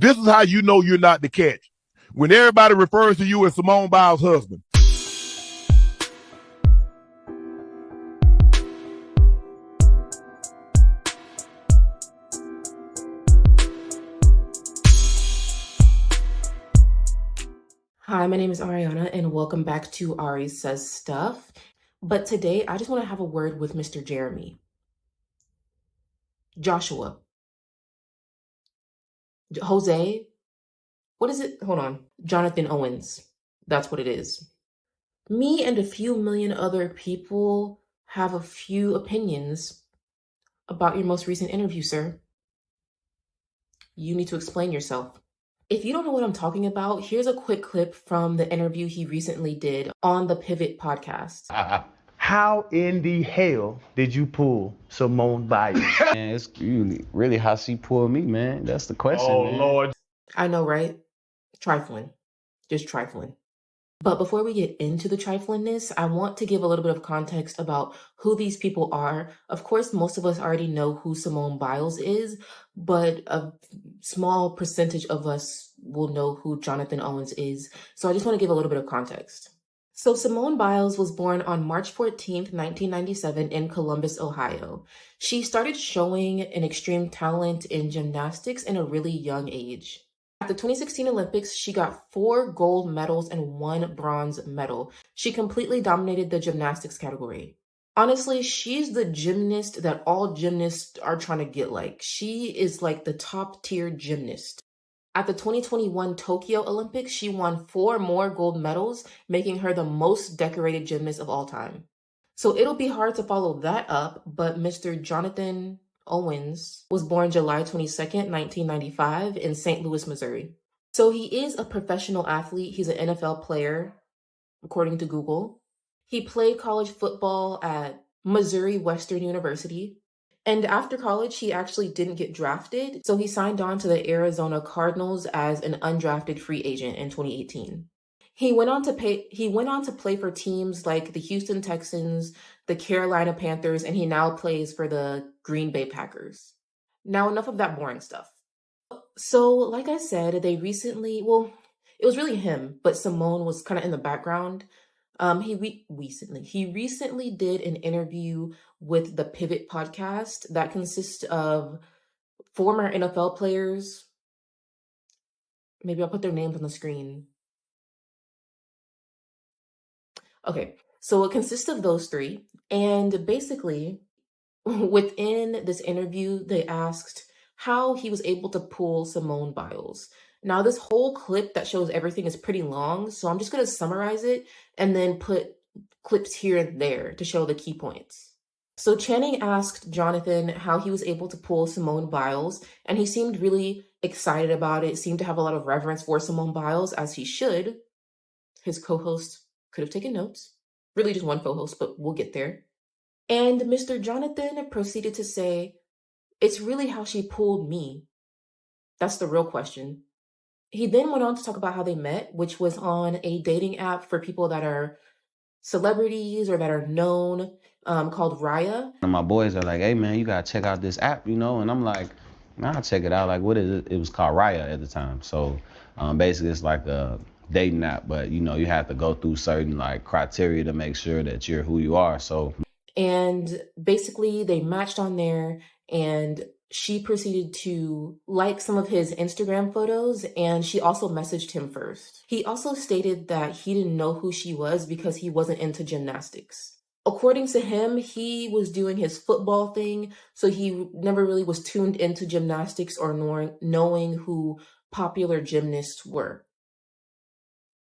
This is how you know you're not the catch. When everybody refers to you as Simone Biles' husband. Hi, my name is Ariana, and welcome back to Ari Says Stuff. But today, I just want to have a word with Mr. Jeremy. Joshua. Jose. What is it? Hold on. Jonathan Owens. That's what it is. Me and a few million other people have a few opinions about your most recent interview, sir. You need to explain yourself. If you don't know what I'm talking about, here's a quick clip from the interview he recently did on the Pivot podcast. How in the hell did you pull Simone Biles? Man, it's really how she pulled me, man. That's the question, man. Lord. I know, right? Trifling. Just trifling. But before we get into the triflingness, I want to give a little bit of context about who these people are. Of course, most of us already know who Simone Biles is, but a small percentage of us will know who Jonathan Owens is. So I just want to give a little bit of context. So Simone Biles was born on March 14th, 1997 in Columbus, Ohio. She started showing an extreme talent in gymnastics in a really young age. At the 2016 Olympics, she got 4 gold medals and 1 bronze medal. She completely dominated the gymnastics category. Honestly, she's the gymnast that all gymnasts are trying to get like. She is like the top tier gymnast. At the 2021 Tokyo Olympics, she won 4 more gold medals, making her the most decorated gymnast of all time. So it'll be hard to follow that up, but Mr. Jonathan Owens was born July 22nd, 1995 in St. Louis, Missouri. So he is a professional athlete. He's an NFL player, according to Google. He played college football at Missouri Western University. And after college, he actually didn't get drafted. So he signed on to the Arizona Cardinals as an undrafted free agent in 2018. He went on to play for teams like the Houston Texans, the Carolina Panthers, and he now plays for the Green Bay Packers. Now, enough of that boring stuff. So, like I said, it was really him, but Simone was kind of in the background. He recently did an interview with the Pivot podcast that consists of former NFL players. Maybe I'll put their names on the screen. Okay, so it consists of those 3. And basically, within this interview, they asked how he was able to pull Simone Biles. Now, this whole clip that shows everything is pretty long, so I'm just going to summarize it and then put clips here and there to show the key points. So Channing asked Jonathan how he was able to pull Simone Biles, and he seemed really excited about it, seemed to have a lot of reverence for Simone Biles, as he should. His co-host could have taken notes. Really just one co-host, but we'll get there. And Mr. Jonathan proceeded to say, "It's really how she pulled me. That's the real question." He then went on to talk about how they met, which was on a dating app for people that are celebrities or that are known, called Raya. And my boys are like, hey, man, you got to check out this app, And I'm like, nah, I'll check it out. Like, what is it? It was called Raya at the time. So basically, it's like a dating app, but, you have to go through certain, like, criteria to make sure that you're who you are. So. And basically, they matched on there, and she proceeded to like some of his Instagram photos, and she also messaged him first. He also stated that he didn't know who she was because he wasn't into gymnastics. According to him, he was doing his football thing, so he never really was tuned into gymnastics or knowing who popular gymnasts were,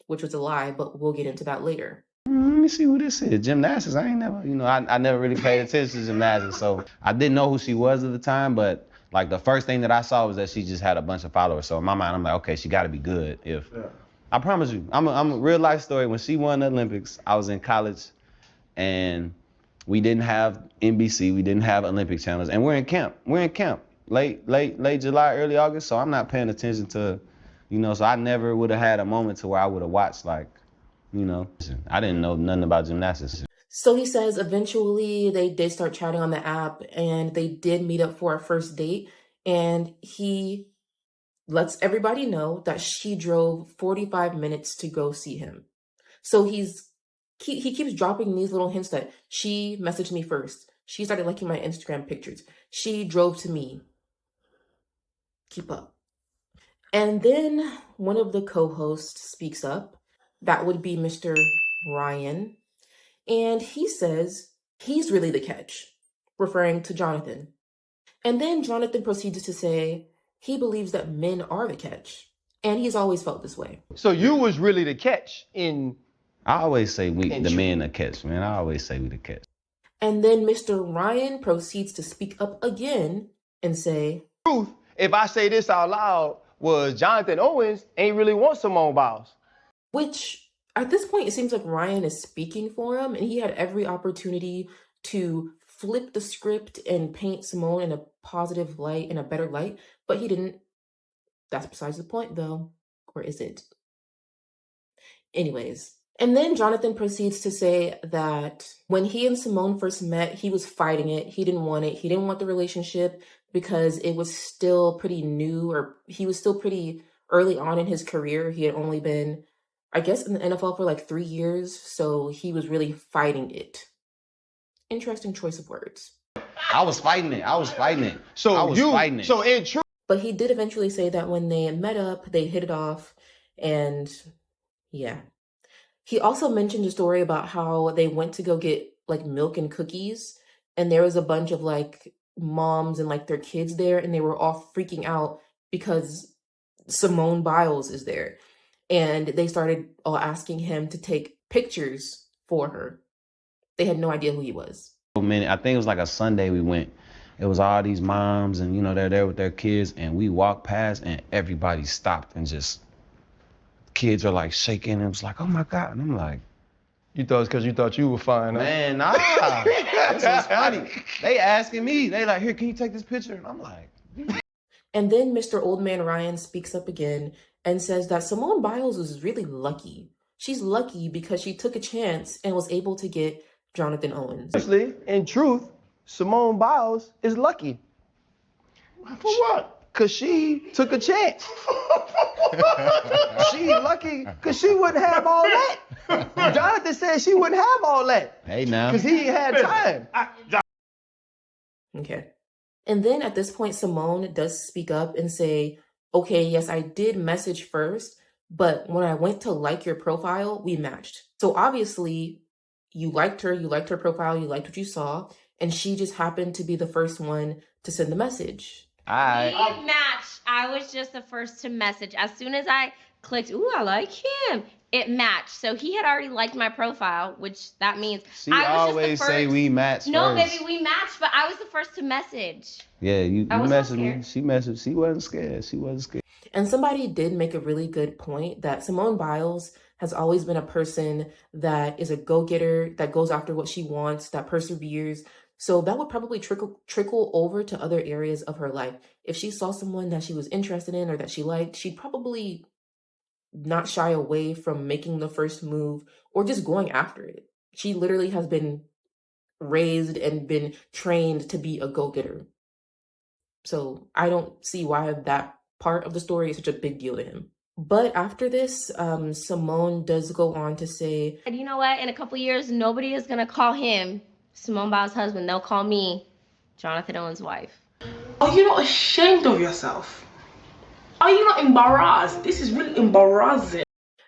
which was a lie, but we'll get into that later. Let me see who this is. Gymnastics. I ain't never, I never really paid attention to gymnastics. So I didn't know who she was at the time, but like the first thing that I saw was that she just had a bunch of followers. So in my mind, I'm like, okay, she got to be good. I promise you, I'm a real life story. When she won the Olympics, I was in college and we didn't have NBC. We didn't have Olympic channels, and we're in camp. Late July, early August. So I'm not paying attention to, so I never would have had a moment to where I would have watched like, I didn't know nothing about gymnastics. So he says eventually they did start chatting on the app, and they did meet up for a first date. And he lets everybody know that she drove 45 minutes to go see him. So he keeps dropping these little hints that she messaged me first. She started liking my Instagram pictures. She drove to me. Keep up. And then one of the co-hosts speaks up. That would be Mr. Ryan. And he says he's really the catch, referring to Jonathan. And then Jonathan proceeds to say he believes that men are the catch. And he's always felt this way. So you was really the catch in... I always say we And the true. men the catch, man. I always say we the catch. And then Mr. Ryan proceeds to speak up again and say, Truth, if I say this out loud, was Jonathan Owens ain't really want Simone Biles. which at this point, it seems like Ryan is speaking for him, and he had every opportunity to flip the script and paint Simone in a positive light, in a better light, but he didn't. That's besides the point, though. Or is it? Anyways. And then Jonathan proceeds to say that when he and Simone first met, he was fighting it. He didn't want it. He didn't want the relationship because it was still pretty new, or he was still pretty early on in his career. He had only been, I guess, in the NFL for like 3 years. So he was really fighting it. Interesting choice of words. I was fighting it. So I was fighting it. So in truth, But he did eventually say that when they met up, they hit it off. And yeah. He also mentioned a story about how they went to go get like milk and cookies, and there was a bunch of like moms and like their kids there, and they were all freaking out because Simone Biles is there. And they started all asking him to take pictures for her. They had no idea who he was. I think it was like a Sunday we went. It was all these moms and, you know, they're there with their kids, and we walked past and everybody stopped and just, kids are like shaking and it was like, oh my God. And I'm like, you thought it's because you thought you were fine, huh? man, nah. This was funny. They asking me, they like, here, can you take this picture? And I'm like, And then Mr. Old Man Ryan speaks up again and says that Simone Biles was really lucky. She's lucky because she took a chance and was able to get Jonathan Owens. Honestly, in truth, Simone Biles is lucky. For what? Because she took a chance. She lucky because she wouldn't have all that. Jonathan said she wouldn't have all that hey now. because he had time. Okay. And then at this point, Simone does speak up and say, okay, yes, I did message first, but when I went to like your profile, we matched. So obviously you liked her profile, you liked what you saw, and she just happened to be the first one to send the message. We matched. I was just the first to message. As soon as I clicked, ooh, I like him, it matched. So he had already liked my profile, which that means She I was always just the first. say we match No, first. baby, we matched, but I was the first to message. Yeah, you I was so messaged me. scared. She messaged. She wasn't scared. And somebody did make a really good point that Simone Biles has always been a person that is a go-getter, that goes after what she wants, that perseveres. So that would probably trickle over to other areas of her life. If she saw someone that she was interested in or that she liked, she'd probably not shy away from making the first move or just going after it. She literally has been raised and been trained to be a go-getter. So I don't see why that part of the story is such a big deal to him. But after this, Simone does go on to say, And you know what? In a couple years, nobody is going to call him Simone Biles' husband. They'll call me Jonathan Owens' wife. Are you not ashamed of yourself? Are you not embarrassed? This is really embarrassing.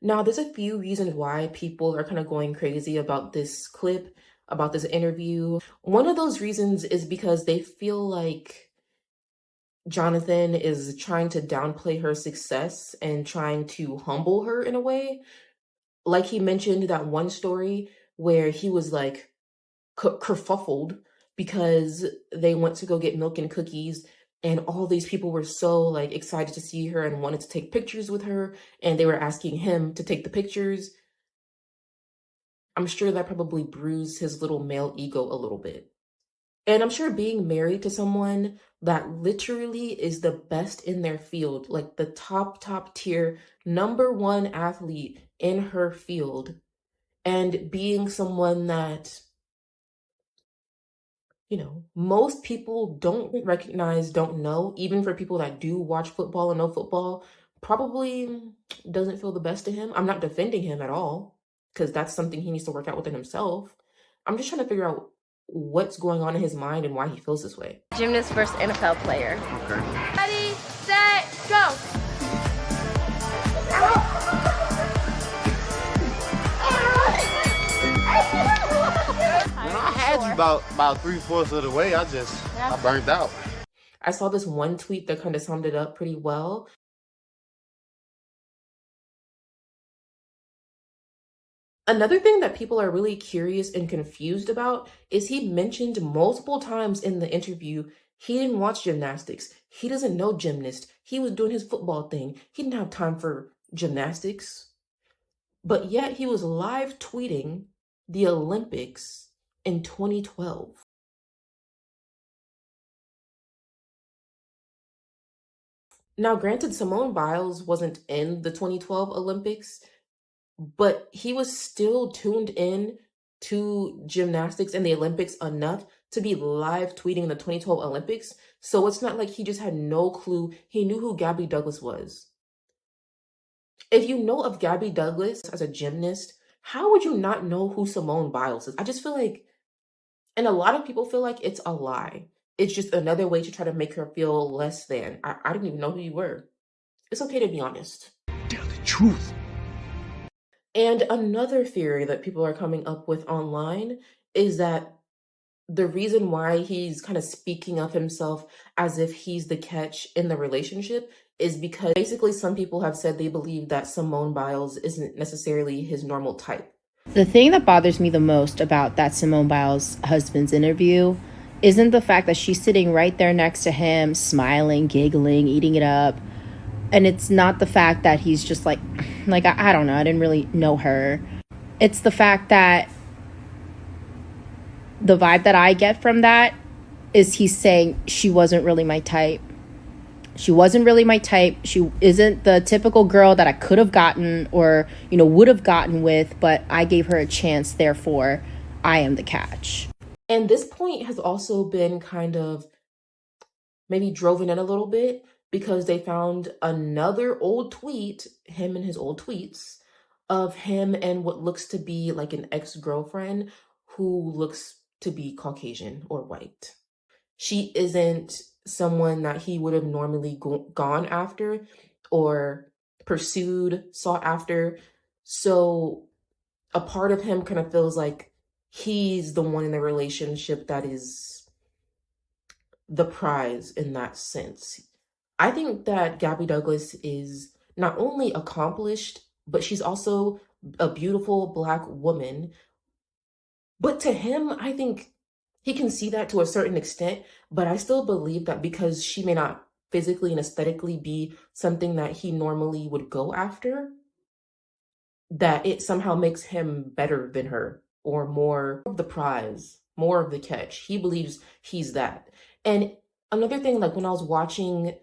now there's a few reasons why people are kind of going crazy about this clip, about this interview. One of those reasons is because they feel like Jonathan is trying to downplay her success and trying to humble her in a way. Like he mentioned that one story where he was like kerfuffled because they went to go get milk and cookies, and all these people were so like excited to see her and wanted to take pictures with her, and they were asking him to take the pictures. I'm sure that probably bruised his little male ego a little bit. And I'm sure being married to someone that literally is the best in their field, like the top tier, #1 athlete in her field, and being someone that You know, most people don't recognize, don't know, even for people that do watch football and know football, probably doesn't feel the best to him. I'm not defending him at all, because that's something he needs to work out within himself. I'm just trying to figure out what's going on in his mind and why he feels this way. Gymnast versus NFL player. Okay. Ready, set, go. When I had you about 3/4 of the way, I burnt out. I saw this one tweet that kind of summed it up pretty well. Another thing that people are really curious and confused about is he mentioned multiple times in the interview he didn't watch gymnastics. He doesn't know gymnast. He was doing his football thing. He didn't have time for gymnastics. But yet he was live tweeting the Olympics in 2012. Now, granted, Simone Biles wasn't in the 2012 Olympics, but he was still tuned in to gymnastics and the Olympics enough to be live tweeting the 2012 Olympics. So it's not like he just had no clue. He knew who Gabby Douglas was. If you know of Gabby Douglas as a gymnast, how would you not know who Simone Biles is? I just feel like, and a lot of people feel like it's a lie. It's just another way to try to make her feel less than. I didn't even know who you were. It's okay to be honest. Tell the truth. And another theory that people are coming up with online is that the reason why he's kind of speaking of himself as if he's the catch in the relationship is because basically some people have said they believe that Simone Biles isn't necessarily his normal type. The thing that bothers me the most about that Simone Biles husband's interview isn't the fact that she's sitting right there next to him, smiling, giggling, eating it up. And it's not the fact that he's just like I don't know, I didn't really know her. It's the fact that the vibe that I get from that is he's saying she wasn't really my type. She wasn't really my type. She isn't the typical girl that I could have gotten or, would have gotten with, but I gave her a chance, therefore I am the catch. And this point has also been kind of maybe driven in a little bit because they found another old tweet, him and his old tweets, of him and what looks to be like an ex-girlfriend who looks to be Caucasian or white. She isn't someone that he would have normally gone after or pursued, sought after. So a part of him kind of feels like he's the one in the relationship that is the prize in that sense. I think that Gabby Douglas is not only accomplished, but she's also a beautiful Black woman. But to him, I think he can see that to a certain extent, but I still believe that because she may not physically and aesthetically be something that he normally would go after, that it somehow makes him better than her or more of the prize, more of the catch. He believes he's that. And another thing, like when I was watching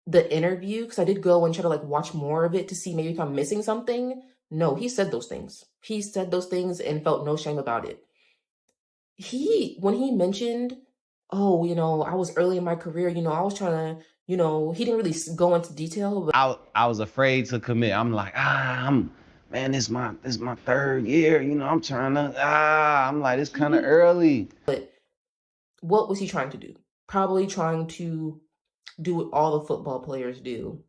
the interview, because I did go and try to watch more of it to see maybe if I'm missing something. No, he said those things. He said those things and felt no shame about it. When he mentioned, oh, I was early in my career, I was trying to, he didn't really go into detail. But I was afraid to commit. I'm like, this is my third year. I'm trying to, I'm like, it's kind of early. But what was he trying to do? Probably trying to do what all the football players do.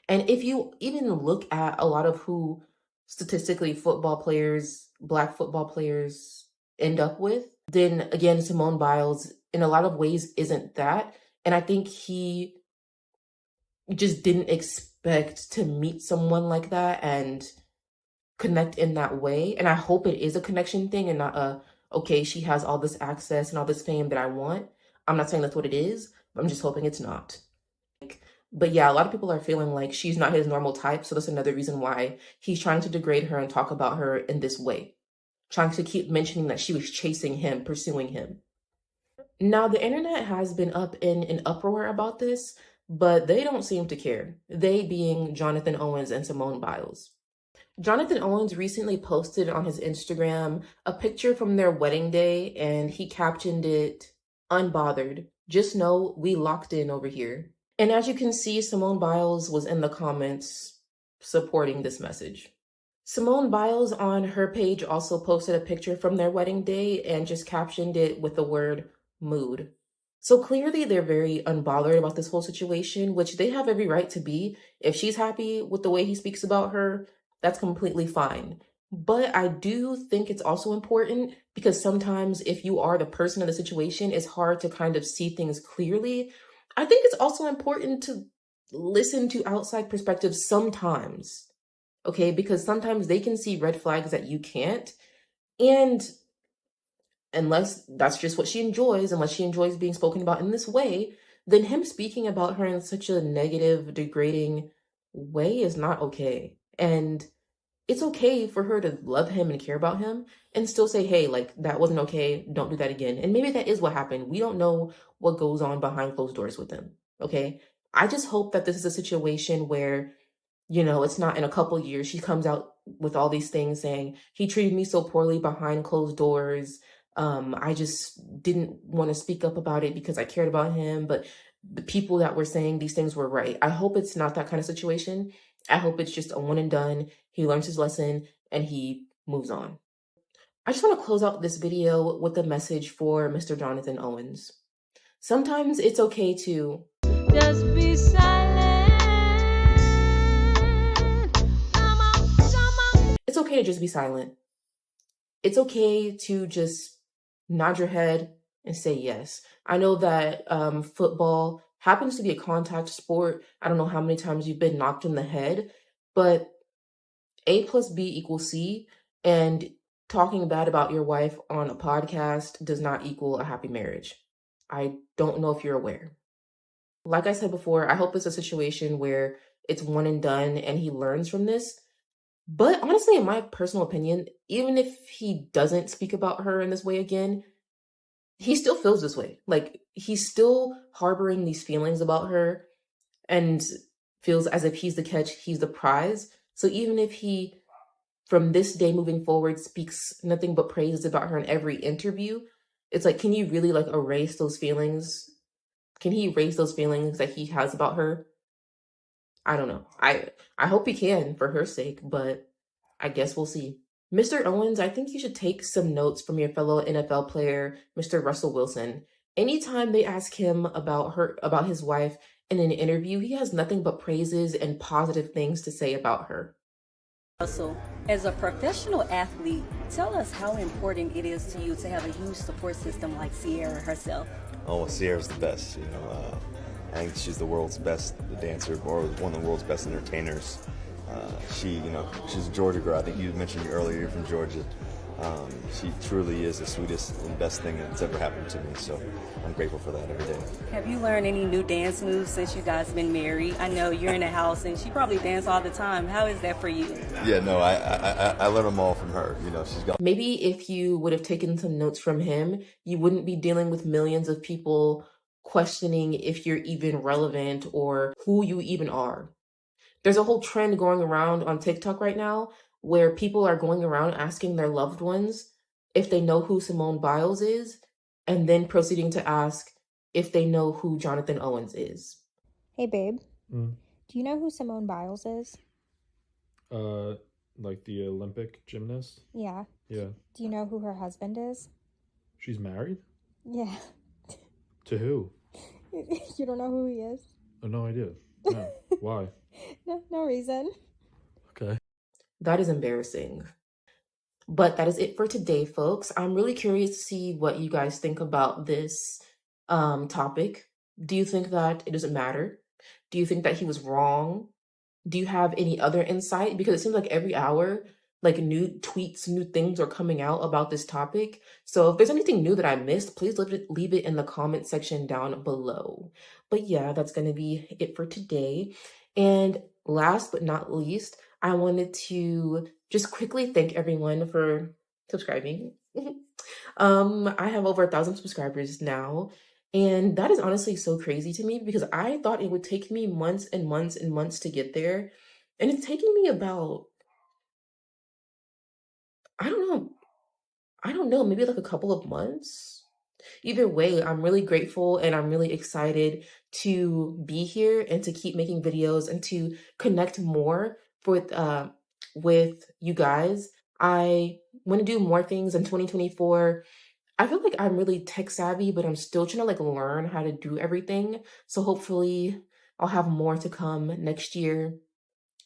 And if you even look at a lot of who statistically Black football players end up with, then again, Simone Biles in a lot of ways isn't that. And I think he just didn't expect to meet someone like that and connect in that way. And I hope it is a connection thing and not okay, she has all this access and all this fame that I want. I'm not saying that's what it is, but I'm just hoping it's not. But yeah, a lot of people are feeling like she's not his normal type. So that's another reason why he's trying to degrade her and talk about her in this way. Trying to keep mentioning that she was chasing him, pursuing him. Now, the internet has been up in an uproar about this, but they don't seem to care. They being Jonathan Owens and Simone Biles. Jonathan Owens recently posted on his Instagram a picture from their wedding day, and he captioned it, "Unbothered. Just know we locked in over here." And as you can see, Simone Biles was in the comments supporting this message. Simone Biles on her page also posted a picture from their wedding day and just captioned it with the word mood. So clearly they're very unbothered about this whole situation, which they have every right to be. If she's happy with the way he speaks about her, that's completely fine. But I do think it's also important because sometimes if you are the person in the situation, it's hard to kind of see things clearly. I think it's also important to listen to outside perspectives sometimes. Okay, because sometimes they can see red flags that you can't. And unless that's just what she enjoys, unless she enjoys being spoken about in this way, then him speaking about her in such a negative, degrading way is not okay. And it's okay for her to love him and care about him and still say, hey, like, that wasn't okay. Don't do that again. And maybe that is what happened. We don't know what goes on behind closed doors with them. Okay. I just hope that this is a situation where it's not in a couple years she comes out with all these things saying he treated me so poorly behind closed doors. I just didn't want to speak up about it because I cared about him, but the people that were saying these things were right. I hope it's not that kind of situation. I hope it's just a one and done. He learns his lesson and he moves on. I just want to close out this video with a message for Mr. Jonathan Owens. Sometimes it's okay to just be silent. It's okay to just be silent. It's okay to just nod your head and say yes. I know that football happens to be a contact sport. I don't know how many times you've been knocked in the head, but A plus B equals C, and talking bad about your wife on a podcast does not equal a happy marriage. I don't know if you're aware. Like I said before, I hope it's a situation where it's one and done and he learns from this. But honestly, in my personal opinion, even if he doesn't speak about her in this way again, he still feels this way. Like, he's still harboring these feelings about her and feels as if he's the catch, he's the prize. So even if he, from this day moving forward, speaks nothing but praises about her in every interview, it's like, can you really like erase those feelings? Can he erase those feelings that he has about her? I don't know. I hope he can for her sake, but I guess we'll see. Mr. Owens, I think you should take some notes from your fellow NFL player, Mr. Russell Wilson. Anytime they ask him about his wife in an interview, he has nothing but praises and positive things to say about her. Russell, as a professional athlete, tell us how important it is to you to have a huge support system like Sierra herself. Oh, well, Sierra's the best. I think she's the world's best dancer, or one of the world's best entertainers. She's a Georgia girl. I think you mentioned earlier you're from Georgia. She truly is the sweetest and best thing that's ever happened to me. So I'm grateful for that every day. Have you learned any new dance moves since you guys been married? I know you're in the house and she probably dances all the time. How is that for you? Yeah, no, I learned them all from her. She's got. Maybe if you would have taken some notes from him, you wouldn't be dealing with millions of people questioning if you're even relevant or who you even are. There's a whole trend going around on TikTok right now where people are going around asking their loved ones if they know who Simone Biles is, and then proceeding to ask if they know who Jonathan Owens is. Hey, babe. Do you know who Simone Biles is? Like the Olympic gymnast? Yeah. Yeah. Do you know who her husband is? She's married? Yeah. To who? You don't know who he is? Oh, no idea. No. Why? No reason. Okay. That is embarrassing. But that is it for today, folks. I'm really curious to see what you guys think about this topic. Do you think that it doesn't matter? Do you think that he was wrong? Do you have any other insight? Because it seems like every hour, like new tweets, new things are coming out about this topic. So if there's anything new that I missed, please leave it in the comment section down below. But yeah, that's going to be it for today. And last but not least, I wanted to just quickly thank everyone for subscribing. I have over 1,000 subscribers now. And that is honestly so crazy to me because I thought it would take me months and months and months to get there. And it's taking me about I don't know, maybe like a couple of months. Either way, I'm really grateful and I'm really excited to be here and to keep making videos and to connect more with you guys. I want to do more things in 2024. I feel like I'm really tech savvy, but I'm still trying to like learn how to do everything. So hopefully I'll have more to come next year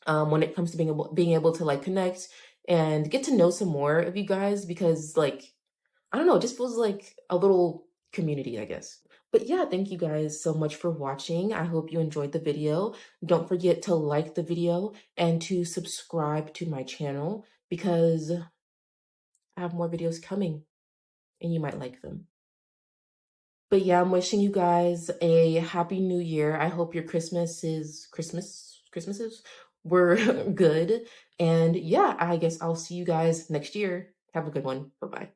when it comes to being able to like connect and get to know some more of you guys, because like I don't know, it just feels like a little community, I guess. But yeah, thank you guys so much for watching. I hope you enjoyed the video. Don't forget to like the video and to subscribe to my channel because I have more videos coming and you might like them. But yeah, I'm wishing you guys a happy new year. I hope your Christmases were good. And yeah, I guess I'll see you guys next year. Have a good one. Bye-bye.